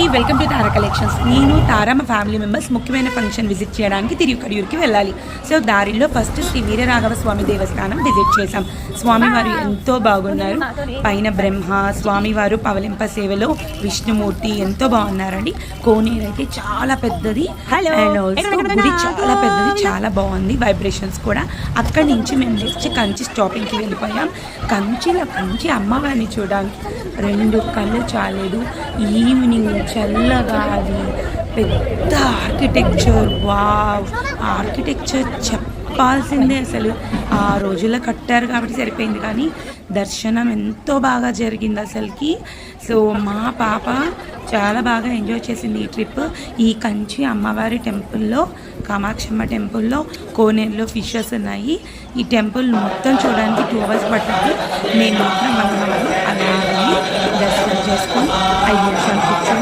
అండి, welcome to Tara collections. నేను తారా మా ఫ్యామిలీ మెంబర్స్ ముఖ్యమైన ఫంక్షన్ విజిట్ చేయడానికి తిరుకడియూరుకి వెళ్ళాలి. సో దారిలో ఫస్ట్ శ్రీ వీరరాఘవ స్వామి దేవస్థానం విజిట్ చేశాం. స్వామివారు ఎంతో బాగున్నారు. పైన బ్రహ్మ స్వామివారు పవలింప సేవలో విష్ణుమూర్తి ఎంతో బాగున్నారండి. కోనేరు అయితే చాలా పెద్దది అండ్ ఆల్సో గుడి చాలా పెద్దది, చాలా బాగుంది. వైబ్రేషన్స్ కూడా. అక్కడి నుంచి మేము నెక్స్ట్ కంచి స్టాపింగ్కి వెళ్ళిపోయాం. కంచి అమ్మవారిని చూడడానికి 2 కళ్ళు చాలేదు. ఈవినింగ్ చల్లగా అది పెద్ద ఆర్కిటెక్చర్, వావ్! ఆర్కిటెక్చర్ చెప్పాల్సిందే. అసలు ఆ రోజుల్లో కట్టారు కాబట్టి సరిపోయింది, కానీ దర్శనం ఎంతో బాగా జరిగింది అసలుకి. సో మా పాప చాలా బాగా ఎంజాయ్ చేసింది ఈ ట్రిప్. ఈ కంచి అమ్మవారి టెంపుల్లో, కామాక్షమ్మ టెంపుల్లో, కోనేరులో ఫిషెస్ ఉన్నాయి. ఈ టెంపుల్ మొత్తం చూడడానికి 2 hours పడుతుంది. మేము మాత్రం 1 hour అలాగే దర్శనం చేసుకొని 5 నిమిషాలు కూర్చొని